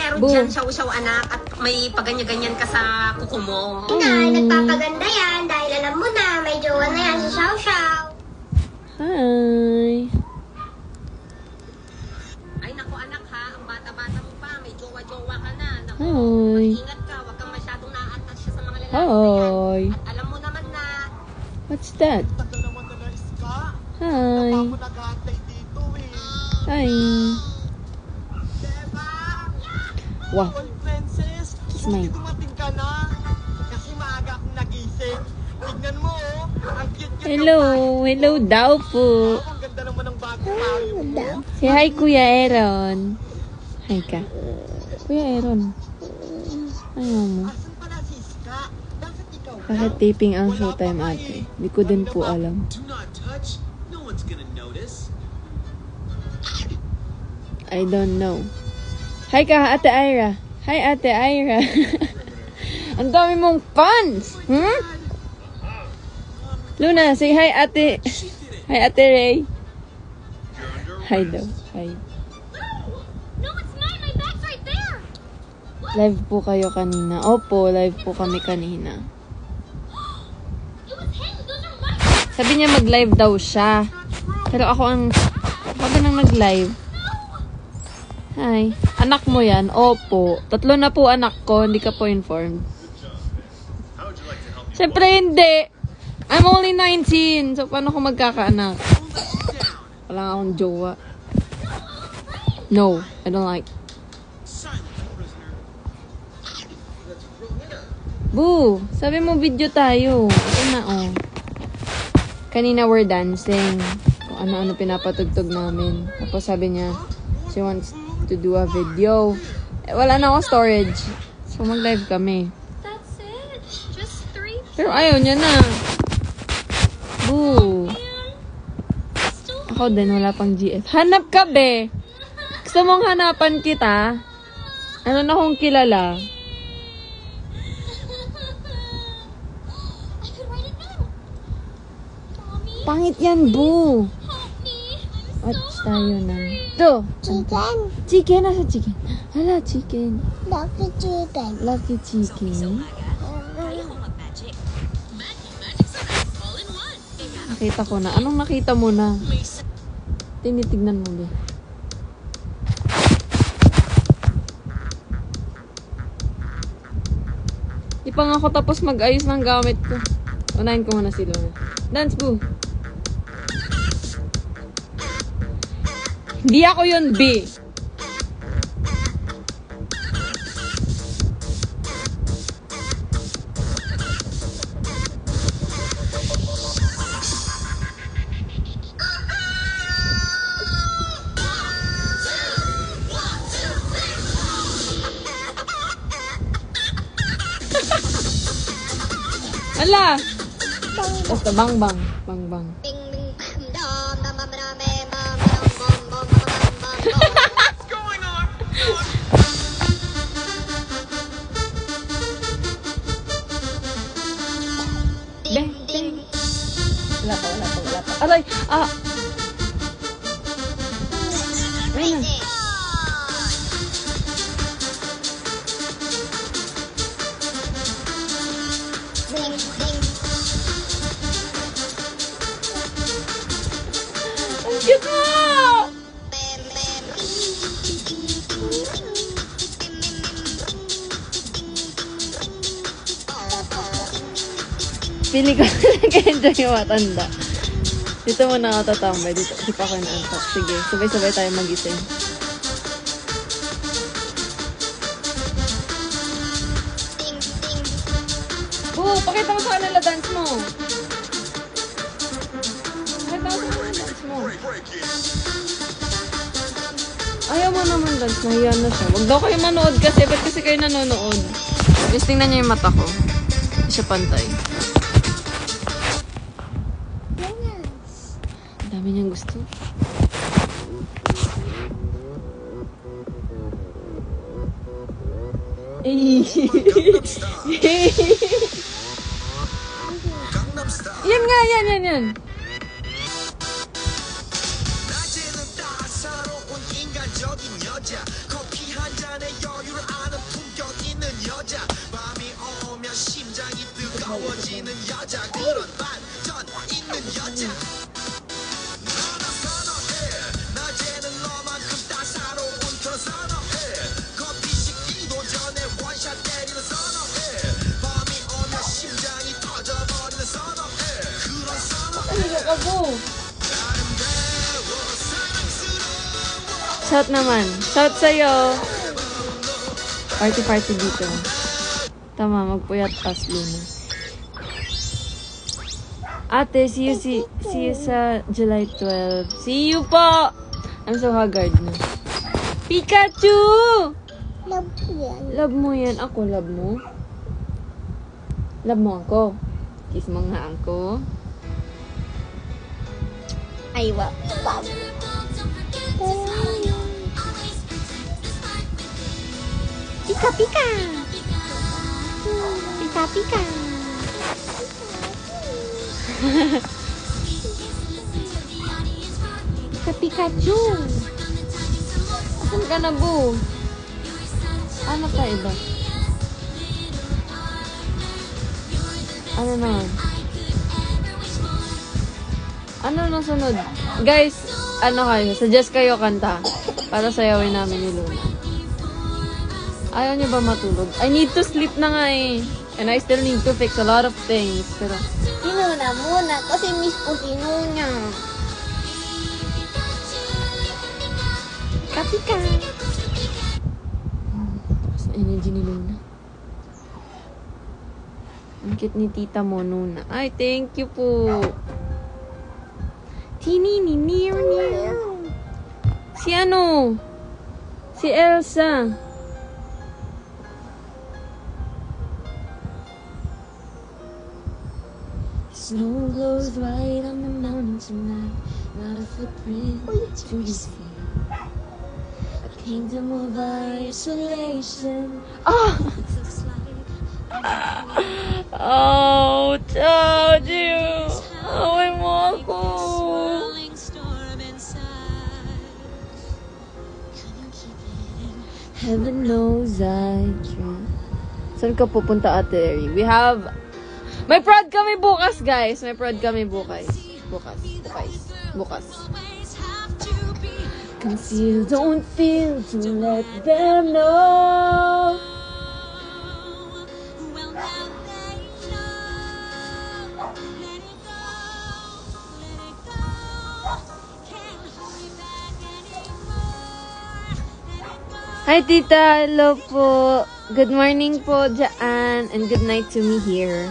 meron dyan, Shaw-Shaw anak, at may paganya-ganyan ka sa kuko mo. Inay, nagpapaganda yan dahil alam mo na, may jowa na yan si Shaw-Shaw. Hi. Ay, naku anak ha, ang bata-bata mo pa, may jowa-jowa ka na. Naku, Hi. mag-ingat ka, huwag kang masyadong na-attach sa mga lalaki na Hi. yan. At alam mo naman na, What's that? Hi. Hi. Wow. Princess, Smile. dumating ka na. Kasi maaga akong nagising. Tignan mo, ang cute-cute Hello. Hello daw po. ang ganda naman ng bagong payo mo. Say hi, Kuya Aaron. Hi ka. Kuya Aaron. Ayaw mo. Asan pala si Iska? Bakit ikaw? Bakit taping ang showtime ate? Hindi ko din po alam. Do not touch. No one's gonna notice. I don't know. Hi ka, Ate Ira. Hi, Ate Ira. Ang dami mong fans. Luna, say hi, Ate. Hi, Ate Ray. Hi daw. Hi. No, it's mine. My bag's right there. Live po kayo kanina. Opo, live po kami kanina. It was him. Those are my... Sabi niya mag-live daw siya. Pero ako din ang nag-live. Hi. Anak mo yan? Opo. 3 na po anak ko. Hindi ka po informed. Siyempre hindi. I'm only 19. So, paano ko magkakaanak? Wala nga akong jowa. No. I don't like. Boo! Sabi mo video tayo. Ito na oh. Kanina we're dancing. Kung ano-ano pinapatugtog namin. Tapos sabi niya, she wants to do a video. Eh, wala na ako storage. So, mag-live kami. That's it. Just 3. Pero ayaw niya na. Boo. Ako din, wala pang GF. Hanap ka, be. Gusto mong hanapan kita? Ano na kung kilala? I could write it down. Mommy, Pangit yan, boo. help me. Watch tayo na. Ito. Chicken. Chicken? Nasa chicken? Hala, chicken. Lucky chicken. Lucky chicken. Nakita ko na. Anong nakita mo na? Tinitignan mo, be. Di pa nga ako tapos mag-ayos ng gamit ko. Unahin ko muna si Luna. Dance, boo. Hindi ako yun, B. Ala! Basta bang bang. Bang bang. Bing bing bam dom bam bam bam bam bam bam bam bam bam. What's going on? Ding, ding. Wala pa. Aray! Ah! Ayun na. Ding ding. Ang cute mo! Bam bam. Pili ko nag-enjoy yung matanda. Dito muna ako tatambay. Dito pa ako inaantok. Sige, sabay-sabay tayo magising. Pakita mo sa kanila dance mo. Pakita mo sa kanila dance mo. Ayaw mo naman dance. Nahiyan na siya. Huwag daw kayo manood kasi. Ba't kasi kayo nanonood? Just tingnan niyo yung mata ko. Hindi siya pantay. Ang dami niyang gusto. Yan nga, yan. 낮에는 따사로운 인간적인 여자 커피 한 잔에 여유를 Ano ka po? Shout naman. Shout sa'yo. Party dito. Tama, magpuyat pas Luna. Ate, see you sa July 12. See you po! I'm so haggard na. Pikachu! Love yan. Love mo yan. Ako, love mo? Love mo ako? Kiss mo nga ako? Ay, wa. Pika, pika. Pika, pika. Pika, Pikachu. Asan ka na, Bu? Ano pa iba? Ano naman? Ano na sunod? Guys, ano kayo? Suggest kayo kanta para sayawin namin ni Luna. Ayaw niya ba matulog? I need to sleep na nga eh. And I still need to fix a lot of things. Pero, Sinuna muna kasi miss ko sinuna. Pika, pika. takas na energy ni Luna. Ang cute ni Tita mo, Nuna. Ay, thank you po. Tini-ni-near. Si ano? Si Elsa. Snow glows white on the mountain tonight. Not a footprint to be seen. A kingdom of isolation. Oh! Oh, told you. Away mo ako. Heaven knows I try. Saan ka pupunta, Ate Eri? We have... May prod kami bukas, guys. May prod kami bukas. Bukas. Conceal, don't feel to let them know. Hi, Tita. Hello po. Good morning po, Jaan. And good night to me here.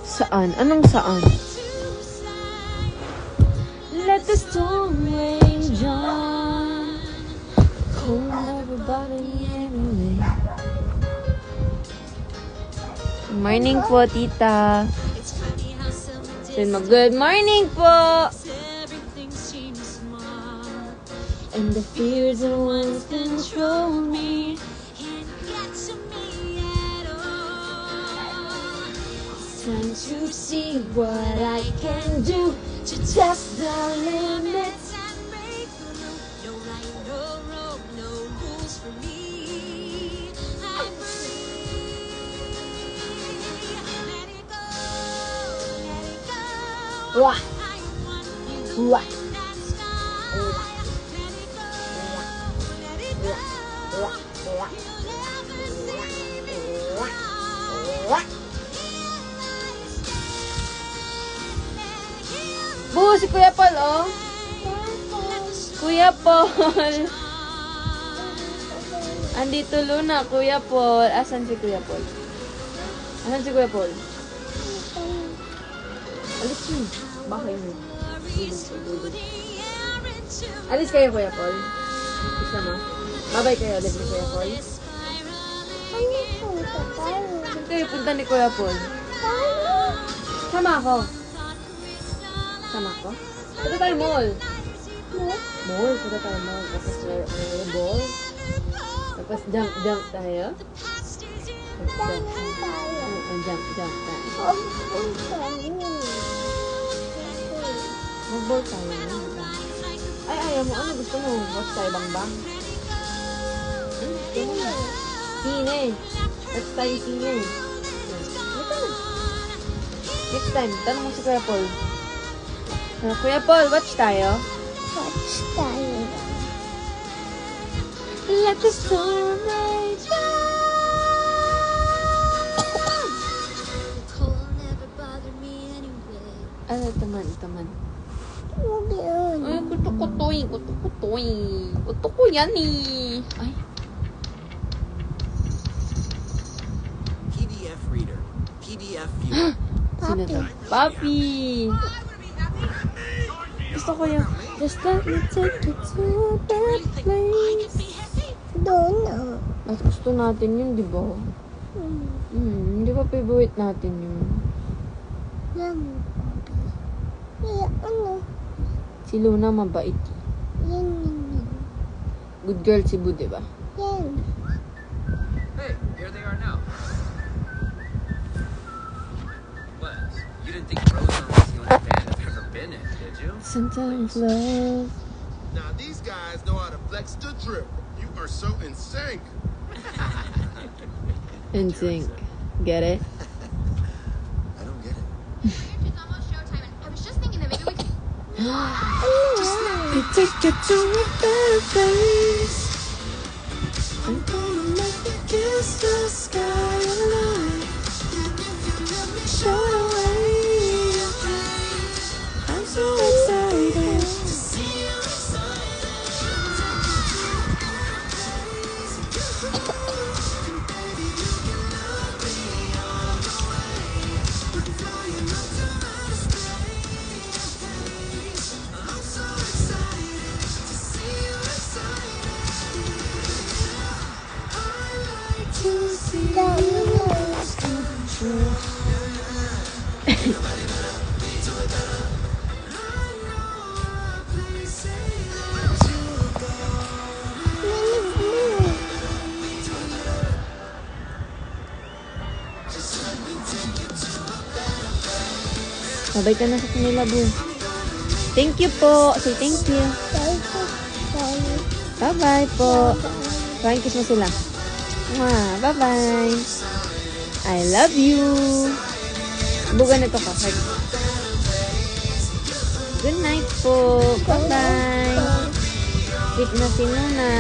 Saan? Anong saan? Let the storm rage on. Cold everybody anyway. Good morning po, Tita. Good morning po. And the fears that once control me can't get to me at all. It's time to see what I can do to test the limits and make no right, no wrong, no rules for me. I'm free. Let it go, let it go. Wah. I want you. Wah. Bu, si Kuya Paul, oh. Kuya Paul. Andito Luna, Kuya Paul. Asan si Kuya Paul? Asan si Kuya Paul? Alis yun. Baka yun. Alis kayo, Kuya Paul. Isa mo. Babay kayo ulit ni Kuya Paul. Saan kayo punta ni Kuya Paul? Sama ako. Sama ako? Punta tayo mall. Mall? Punta tayo mall. Tapos may ball. Tapos jump tayo. Jump tayo. Mag-ball tayo. Ay, ayaw mo. Ano gusto mo? Watch tayo bang-bang? Sine. Watch tayo sine. Next time, tanong mo si Kuya Paul. Kuya Paul, watch tayo? Watch tayo. Let the sunlight shine. Cold never bothered me anyway. Ano, taman. Grabe yun. Ay, kutukutoy. Kuto ko yan eh. Ay, PDF reader. PDF viewer. sino to? Papi! Gusto ko yung, just let me take you to that place. Doon na. Mas gusto natin yun, di ba? Di ba favorite natin yun? Yan. Kaya ano? Si Luna mabait. Yan. Good girl si Bu, di ba? Yan. Hey, here they are now. What? You didn't think Rosa was the only band I've ever been in, did you? Sometimes love. Now these guys know how to flex the drip. You are so in sync. In sync. Get it? I don't get it. It's almost showtime, and I was just thinking that maybe we could. We take you to a better place. I'm gonna make you kiss the sky alive. Show the way. I'm so excited to see you Babay ka na sa kanila, Bu. Thank you po. Say thank you. Bye-bye po. Try kiss mo sila. Bye-bye. I love you. Buga na to ka. Good night po. Bye-bye. Sleep na si Nuna.